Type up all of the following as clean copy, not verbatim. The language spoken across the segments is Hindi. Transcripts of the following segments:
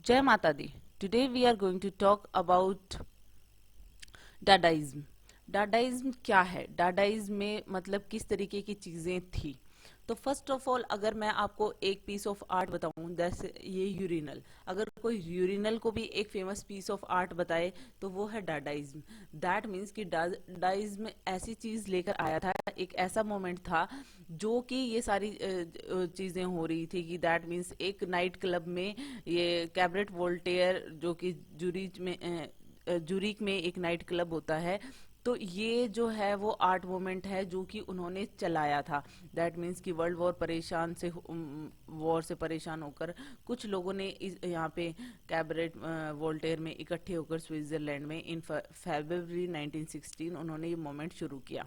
जय माता दी। Today we are going to talk about Dadaism. Dadaism क्या है, डाडाइज्म में मतलब किस तरीके की चीजें थी। तो फर्स्ट ऑफ ऑल अगर मैं आपको एक पीस ऑफ आर्ट बताऊं, जैसे ये यूरिनल, अगर कोई यूरिनल को भी एक फेमस पीस ऑफ आर्ट बताए तो वो है डाडाइज्म। दैट मीन्स कि डाडाइज्म ऐसी चीज लेकर आया था, एक ऐसा मोमेंट था जो कि ये सारी चीजें हो रही थी कि दैट मीन्स एक नाइट क्लब में ये कैबरेट वोल्टेयर जो कि जूरिक में एक नाइट क्लब होता है, तो ये जो है वो आर्ट मूवमेंट है जो कि उन्होंने चलाया था। दैट मीन्स कि वर्ल्ड वॉर से परेशान होकर कुछ लोगों ने यहाँ पे कैबरेट वोल्टेयर में इकट्ठे होकर स्विट्जरलैंड में इन फरवरी 1916 उन्होंने ये मूवमेंट शुरू किया।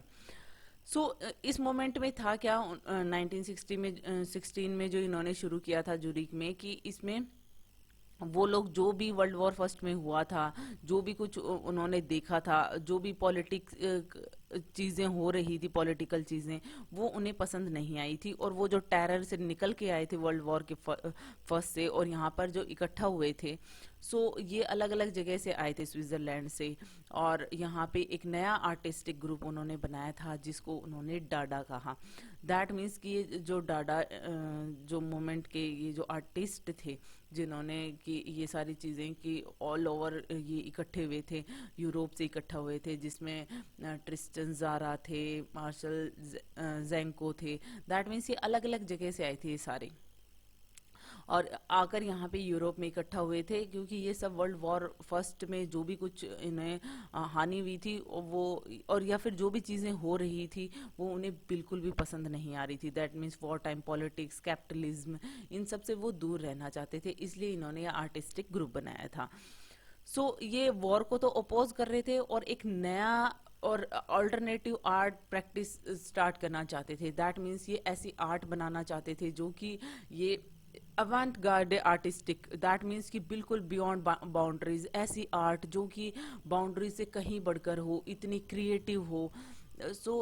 इस मोमेंट में था क्या, 1960 में 16 में जो इन्होंने शुरू किया था जूरिक में, कि इसमें वो लोग जो भी वर्ल्ड वॉर फर्स्ट में हुआ था, जो भी कुछ उन्होंने देखा था, जो भी पॉलिटिक्स चीजें हो रही थी, पॉलिटिकल चीजें, वो उन्हें पसंद नहीं आई थी। और वो जो टेरर से निकल के आए थे वर्ल्ड वॉर के फर्स्ट से, और यहाँ पर जो इकट्ठा हुए थे, ये अलग अलग जगह से आए थे स्विट्जरलैंड से। और यहाँ पे एक नया आर्टिस्टिक ग्रुप उन्होंने बनाया था जिसको उन्होंने डाडा कहा। दैट मीन्स कि ये जो डाडा जो मोमेंट के ये जो आर्टिस्ट थे जिन्होंने कि ये सारी चीजें कि ऑल ओवर ये इकट्ठे हुए थे, यूरोप से इकट्ठा हुए थे, जिसमें ट्रिस्टन ज़ारा थे, मार्शल जेंको थे। दैट मीन्स ये अलग अलग जगह से आए थे ये सारे, और आकर यहाँ पे यूरोप में इकट्ठा हुए थे, क्योंकि ये सब वर्ल्ड वॉर फर्स्ट में जो भी कुछ इन्हें हानि हुई थी वो, और या फिर जो भी चीजें हो रही थी वो उन्हें बिल्कुल भी पसंद नहीं आ रही थी। That means war time politics, capitalism, इन सब से वो दूर रहना चाहते थे, इसलिए इन्होंने ये आर्टिस्टिक ग्रुप बनाया था। ये वॉर को तो अपोज कर रहे थे और एक नया और अल्टरनेटिव आर्ट प्रैक्टिस स्टार्ट करना चाहते थे। दैट मीन्स ये ऐसी आर्ट बनाना चाहते थे जो कि ये अवांट गार्ड आर्टिस्टिक, दैट मीन्स कि बिल्कुल बियॉन्ड बाउंड्रीज, ऐसी आर्ट जो कि बाउंड्री से कहीं बढ़कर हो, इतनी क्रिएटिव हो।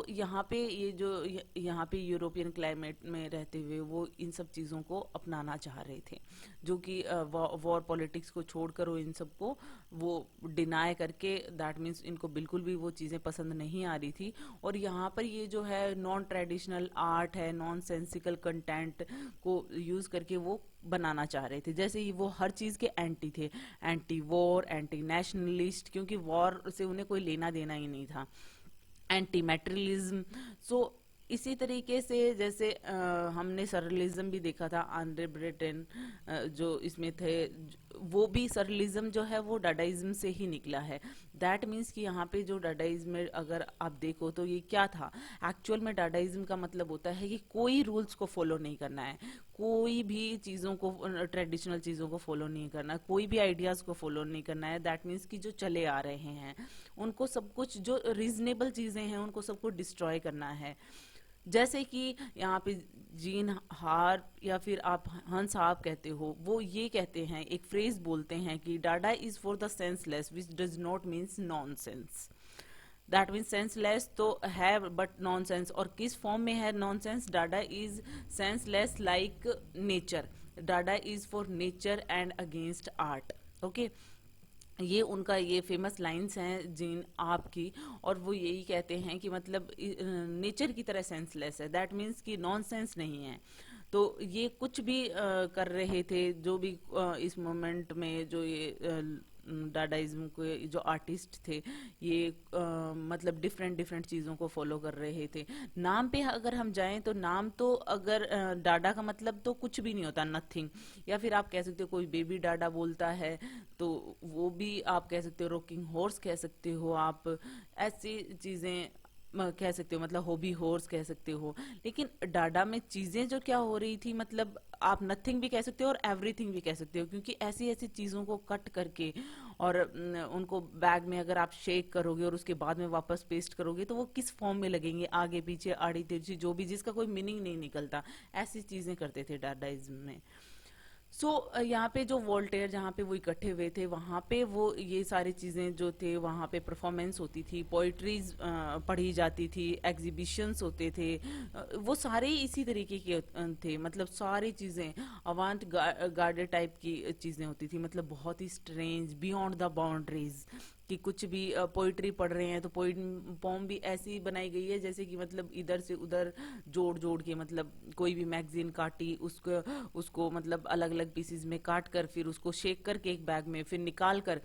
यहाँ पे ये जो यहाँ पे यूरोपियन क्लाइमेट में रहते हुए वो इन सब चीज़ों को अपनाना चाह रहे थे, जो कि वॉर पॉलिटिक्स को छोड़कर वो इन सबको वो डिनाय करके, दैट मीन्स इनको बिल्कुल भी वो चीज़ें पसंद नहीं आ रही थी। और यहाँ पर ये जो है नॉन ट्रेडिशनल आर्ट है, नॉन सेंसिकल कंटेंट को यूज़ करके वो बनाना चाह रहे थे। जैसे ही वो हर चीज़ के एंटी थे, एंटी वॉर, एंटी नेशनलिस्ट, क्योंकि वॉर से उन्हें कोई लेना देना ही नहीं था, एंटी मैटेरियलिज्म। इसी तरीके से जैसे हमने सरलिज्म भी देखा था, आंद्रे ब्रेटन जो इसमें थे, वो भी सरलिज्म जो है वो डाडाइज्म से ही निकला है। दैट मीन्स कि यहाँ पे जो डाडाइज्म में अगर आप देखो तो ये क्या था, एक्चुअल में डाडाइज्म का मतलब होता है कि कोई रूल्स को फॉलो नहीं करना है, कोई भी चीज़ों को, ट्रेडिशनल चीज़ों को फॉलो नहीं करना है, कोई भी आइडियाज़ को फॉलो नहीं करना है। दैट मीन्स कि जो चले आ रहे हैं उनको सब कुछ, जो रीजनेबल चीज़ें हैं उनको सबको डिस्ट्रॉय करना है। जैसे कि यहाँ पे जीन हार या फिर आप हंस आप कहते हो, वो ये कहते हैं, एक फ्रेज बोलते हैं कि Dada is for the senseless which does not means nonsense. That means senseless तो है बट नॉन सेंस, और किस फॉर्म में है nonsense, Dada is senseless like nature, Dada is for nature and against art. Okay, ये उनका ये फेमस लाइंस हैं जीन आपकी, और वो यही कहते हैं कि मतलब नेचर की तरह सेंसलेस है, दैट मीन्स कि नॉन सेंस नहीं है। तो ये कुछ भी कर रहे थे, जो भी इस मोमेंट में जो ये डाडाइज्म के जो आर्टिस्ट थे, ये मतलब डिफरेंट डिफरेंट चीज़ों को फॉलो कर रहे थे। नाम पे अगर हम जाएं तो नाम तो अगर डाडा का मतलब तो कुछ भी नहीं होता, नथिंग, या फिर आप कह सकते हो कोई बेबी डाडा बोलता है तो वो भी आप कह सकते हो, रॉकिंग हॉर्स कह सकते हो आप, ऐसी चीज़ें कह सकते हो, मतलब हॉबी हॉर्स कह सकते हो। लेकिन डाडा में चीजें जो क्या हो रही थी, मतलब आप नथिंग भी कह सकते हो और एवरीथिंग भी कह सकते हो, क्योंकि ऐसी ऐसी चीजों को कट करके और उनको बैग में अगर आप शेक करोगे और उसके बाद में वापस पेस्ट करोगे तो वो किस फॉर्म में लगेंगे, आगे पीछे आड़ी तिरछी, जो भी, जिसका कोई मीनिंग नहीं निकलता, ऐसी चीजें करते थे डाडाइज्म में। सो यहाँ पे जो वोल्टेयर जहाँ पे वो इकट्ठे हुए थे वहाँ पे वो ये सारी चीज़ें जो थे वहाँ पे परफॉर्मेंस होती थी, पोइट्रीज पढ़ी जाती थी, एग्जीबिशंस होते थे, वो सारे ही इसी तरीके के थे, मतलब सारी चीज़ें अवांट गार्डे टाइप की चीज़ें होती थी, मतलब बहुत ही स्ट्रेंज, बियॉन्ड द बाउंड्रीज, कि कुछ भी पोइट्री पढ़ रहे हैं तो पोम भी ऐसी बनाई गई है जैसे कि मतलब इधर से उधर जोड़ जोड़ के, मतलब कोई भी मैगजीन काटी उसको उसको मतलब अलग अलग पीसेस में काट कर फिर उसको शेक करके एक बैग में फिर निकाल कर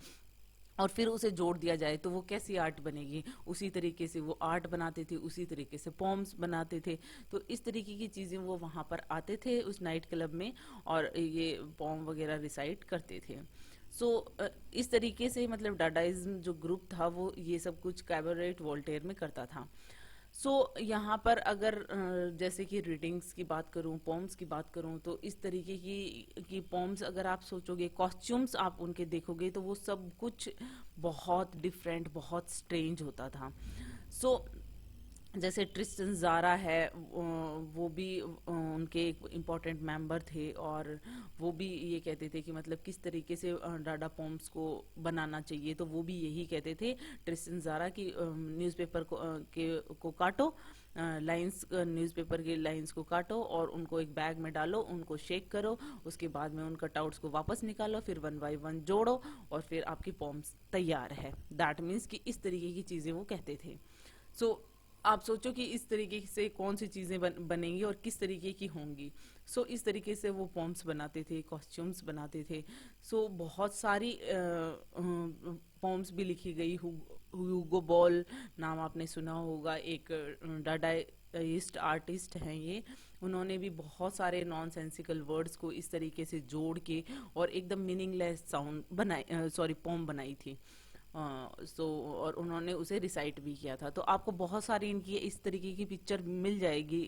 और फिर उसे जोड़ दिया जाए तो वो कैसी आर्ट बनेगी, उसी तरीके से वो आर्ट बनाते थे, उसी तरीके से पॉम्स बनाते थे। तो इस तरीके की चीज़ें वो वहाँ पर आते थे उस नाइट क्लब में और ये पॉम वगैरह रिसाइट करते थे। सो इस तरीके से मतलब डाडाइज्म जो ग्रुप था वो ये सब कुछ कैबरेट वोल्टेयर में करता था। सो यहाँ पर अगर जैसे कि रीडिंग्स की बात करूँ, पोम्स की बात करूँ, तो इस तरीके की पोम्स अगर आप सोचोगे, कॉस्ट्यूम्स आप उनके देखोगे तो वो सब कुछ बहुत डिफरेंट, बहुत स्ट्रेंज होता था। सो जैसे ट्रिस्टन ज़ारा है, वो भी उनके एक इम्पॉर्टेंट मेंबर थे और वो भी ये कहते थे कि मतलब किस तरीके से डाडा पॉम्स को बनाना चाहिए, तो वो भी यही कहते थे ट्रिस्टन ज़ारा की न्यूज़पेपर को काटो, लाइंस, न्यूज़पेपर के लाइंस को काटो और उनको एक बैग में डालो, उनको शेक करो, उसके बाद में उन कटआउट्स को वापस निकालो, फिर वन बाय वन जोड़ो और फिर आपकी पॉम्स तैयार है। दैट मीन्स कि इस तरीके की चीज़ें वो कहते थे। सो आप सोचो कि इस तरीके से कौन सी चीज़ें बनेंगी और किस तरीके की होंगी। सो इस तरीके से वो पॉम्स बनाते थे, कॉस्ट्यूम्स बनाते थे। सो बहुत सारी पॉम्स भी लिखी गई। ह्यूगो बॉल नाम आपने सुना होगा, एक डाडाइस्ट आर्टिस्ट हैं ये। उन्होंने भी बहुत सारे नॉन सेंसिकल वर्ड्स को इस तरीके से जोड़ के और एकदम मीनिंगलेस साउंड बनाई, सॉरी, पॉम बनाई थी। सो और उन्होंने उसे रिसाइट भी किया था। तो आपको बहुत सारी इनकी इस तरीके की पिक्चर मिल जाएगी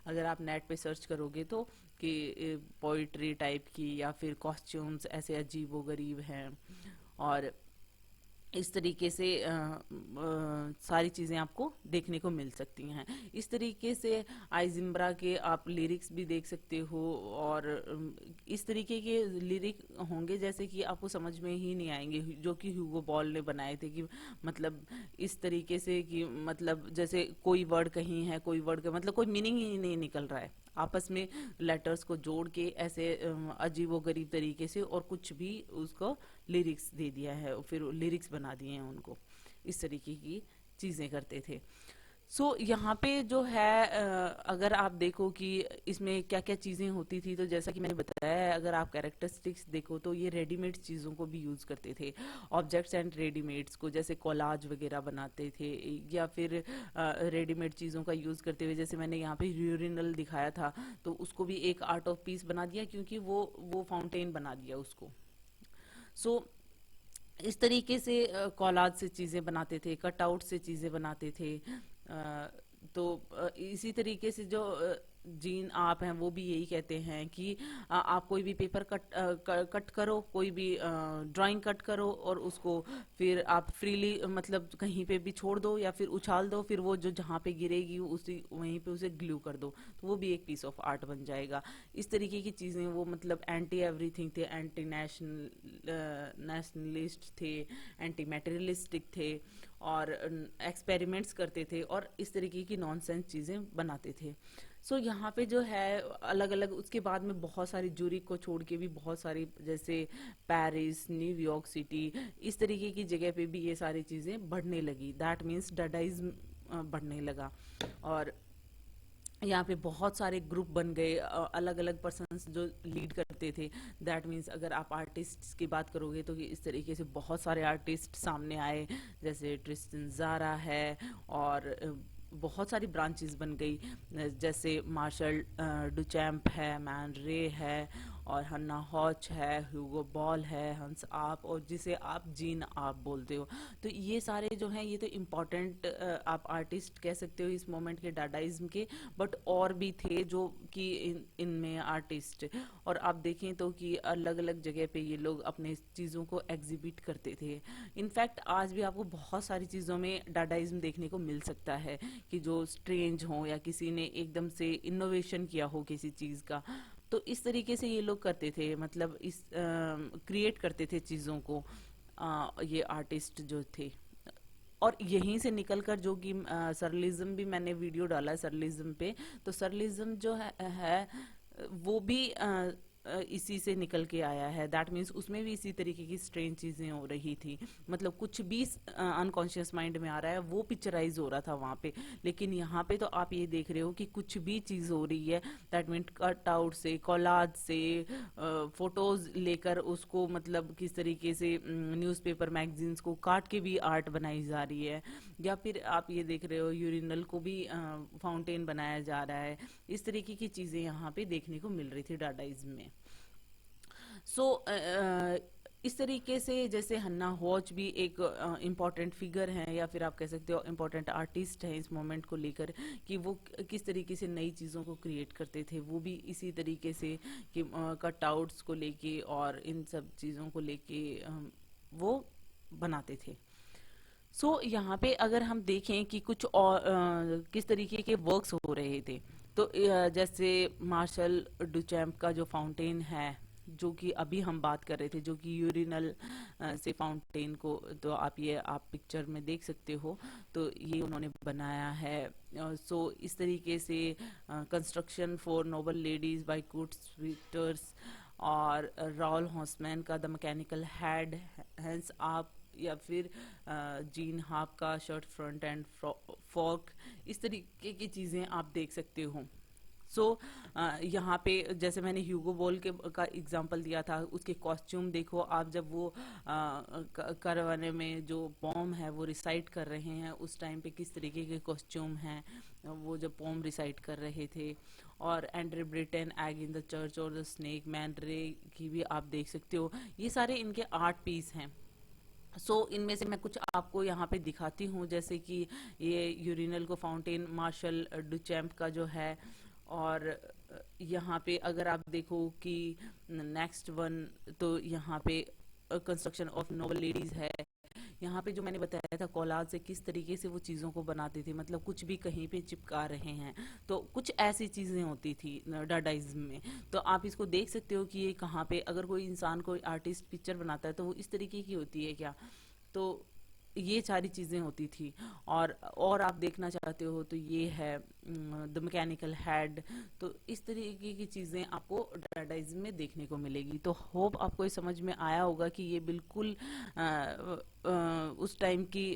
अगर आप नेट पे सर्च करोगे तो, कि पोइट्री टाइप की या फिर कॉस्ट्यूम्स ऐसे अजीबो गरीब हैं और इस तरीके से सारी चीज़ें आपको देखने को मिल सकती हैं। इस तरीके से आइजिम्ब्रा के आप लिरिक्स भी देख सकते हो और इस तरीके के लिरिक होंगे जैसे कि आपको समझ में ही नहीं आएंगे, जो कि ह्यूगो बॉल ने बनाए थे, कि मतलब इस तरीके से कि मतलब जैसे कोई वर्ड कहीं है, कोई वर्ड का मतलब कोई मीनिंग ही नहीं निकल रहा है, आपस में लेटर्स को जोड़ के ऐसे अजीबो गरीब तरीके से और कुछ भी उसको लिरिक्स दे दिया है, फिर लिरिक्स बना दिए हैं उनको, इस तरीके की चीज़ें करते थे। सो यहाँ पे जो है अगर आप देखो कि इसमें क्या क्या चीज़ें होती थी, तो जैसा कि मैंने बताया है, अगर आप कैरेक्टरिस्टिक्स देखो तो ये रेडीमेड चीज़ों को भी यूज़ करते थे, ऑब्जेक्ट्स एंड रेडीमेड्स को, जैसे कोलाज वगैरह बनाते थे या फिर रेडीमेड चीज़ों का यूज़ करते हुए, जैसे मैंने यहाँ पे यूरिनल दिखाया था तो उसको भी एक आर्ट ऑफ पीस बना दिया, क्योंकि वो फाउंटेन बना दिया उसको। सो इस तरीके से कॉलाज से चीज़ें बनाते थे, कटआउट से चीज़ें बनाते थे। तो इसी तरीके से जो जीन आप हैं वो भी यही कहते हैं कि आप कोई भी पेपर कट करो, कोई भी ड्राइंग कट करो और उसको फिर आप फ्रीली मतलब कहीं पे भी छोड़ दो या फिर उछाल दो, फिर वो जो जहाँ पे गिरेगी उसी वहीं पे उसे ग्लू कर दो, तो वो भी एक पीस ऑफ आर्ट बन जाएगा। इस तरीके की चीज़ें वो मतलब एंटी एवरीथिंग थे, एंटी नेशनलिस्ट थे, एंटी मटेरियलिस्टिक थे और एक्सपेरिमेंट्स करते थे और इस तरीके की नॉनसेंस चीज़ें बनाते थे। सो यहाँ पे जो है अलग अलग उसके बाद में बहुत सारी, जूरिक को छोड़ के भी बहुत सारी, जैसे पेरिस, न्यूयॉर्क सिटी, इस तरीके की जगह पे भी ये सारी चीज़ें बढ़ने लगी। दैट मीन्स डाडाइज्म बढ़ने लगा और यहाँ पे बहुत सारे ग्रुप बन गए, अलग अलग पर्सन्स जो लीड करते थे। दैट मीन्स अगर आप आर्टिस्ट्स की बात करोगे तो इस तरीके से बहुत सारे आर्टिस्ट सामने आए, जैसे ट्रिस्टन ज़ारा है और बहुत सारी ब्रांचेस बन गई, जैसे मार्शल डुचैम्प है, मैन रे है और हन्ना हॉच है, ह्यूगो बॉल है, हंस आप, और जिसे आप जीन आप बोलते हो। तो ये सारे जो हैं ये तो इम्पॉर्टेंट आप आर्टिस्ट कह सकते हो इस मोमेंट के डाडाइज्म के, बट और भी थे जो कि इनमें आर्टिस्ट, और आप देखें तो कि अलग अलग जगह पे ये लोग अपने चीज़ों को एग्जिबिट करते थे। इनफैक्ट आज भी आपको बहुत सारी चीज़ों में डाडाइज्म देखने को मिल सकता है कि जो स्ट्रेंज हो या किसी ने एकदम से इनोवेशन किया हो किसी चीज़ का, तो इस तरीके से ये लोग करते थे, मतलब इस क्रिएट करते थे चीज़ों को, ये आर्टिस्ट जो थे। और यहीं से निकलकर जो कि सरलिज्म भी मैंने वीडियो डाला है सरलिज्म पे, तो सरलिज्म जो है वो भी इसी से निकल के आया है। दैट मीन्स उसमें भी इसी तरीके की स्ट्रेंज चीजें हो रही थी, मतलब कुछ भी अनकॉन्शियस माइंड में आ रहा है वो पिक्चराइज हो रहा था वहां पे। लेकिन यहाँ पे तो आप ये देख रहे हो कि कुछ भी चीज हो रही है, दैट मीन कट आउट से, कॉलाज से, फोटोज लेकर उसको मतलब किस तरीके से न्यूज़पेपर मैगजीन्स को काट के भी आर्ट बनाई जा रही है। या फिर आप ये देख रहे हो यूरिनल को भी फाउंटेन बनाया जा रहा है। इस तरीके की चीजें यहाँ पे देखने को मिल रही थी डाडाइज्म में। सो इस तरीके से जैसे हन्ना होच भी एक इम्पॉर्टेंट फिगर हैं, या फिर आप कह सकते हो इम्पॉर्टेंट आर्टिस्ट हैं इस मोमेंट को लेकर, कि वो किस तरीके से नई चीज़ों को क्रिएट करते थे। वो भी इसी तरीके से कि कटआउट्स को लेके और इन सब चीज़ों को लेके वो बनाते थे। यहाँ पे अगर हम देखें कि कुछ और किस तरीके के वर्क्स हो रहे थे, तो जैसे मार्शल डुचैम्प का जो फाउंटेन है, जो कि अभी हम बात कर रहे थे, जो कि यूरिनल से फाउंटेन को, तो आप पिक्चर में देख सकते हो, तो ये उन्होंने बनाया है। इस तरीके से construction for noble ladies by Kurt Schwitters, और राउल हॉसमैन का द मैकेनिकल हैड हैंड्स आप, या फिर जीन हाफ का शर्ट फ्रंट एंड फॉर्क, इस तरीके की चीजें आप देख सकते हो। यहाँ पे जैसे मैंने ह्यूगो बॉल के का एग्जांपल दिया था, उसके कॉस्ट्यूम देखो आप, जब वो करवाने में जो पोम है वो रिसाइट कर रहे हैं, उस टाइम पे किस तरीके के कॉस्ट्यूम हैं, वो जब पोम रिसाइट कर रहे थे। और Andre Britain egg in the church और द स्नेक मैन रे की भी आप देख सकते हो। ये सारे इनके आर्ट पीस हैं। इनमें से मैं कुछ आपको यहाँ पे दिखाती हूँ, जैसे कि ये यूरिनल को फाउंटेन मार्शल डुचैम्प का जो है। और यहाँ पे अगर आप देखो कि नेक्स्ट वन, तो यहाँ पे कंस्ट्रक्शन ऑफ नोबल लेडीज है। यहाँ पे जो मैंने बताया था कोलाज से किस तरीके से वो चीज़ों को बनाते थे, मतलब कुछ भी कहीं पे चिपका रहे हैं, तो कुछ ऐसी चीज़ें होती थी डाडाइज्म में। तो आप इसको देख सकते हो कि ये कहाँ पे, अगर कोई इंसान कोई आर्टिस्ट पिक्चर बनाता है तो वो इस तरीके की होती है क्या। तो ये सारी चीजें होती थी। और आप देखना चाहते हो तो ये है द मैकेनिकल हेड। तो इस तरीके की चीजें आपको डाडाइज्म में देखने को मिलेगी। तो होप आपको ये समझ में आया होगा कि ये बिल्कुल उस टाइम की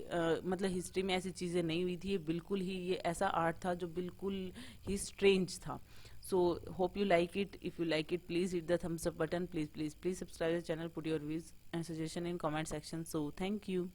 मतलब हिस्ट्री में ऐसी चीजें नहीं हुई थी। ये बिल्कुल ही ये ऐसा आर्ट था जो बिल्कुल ही स्ट्रेंज था। So hope you like it. If you like it, please hit the thumbs up button. Please subscribe the channel. Put your views and suggestion in comment section. So thank you.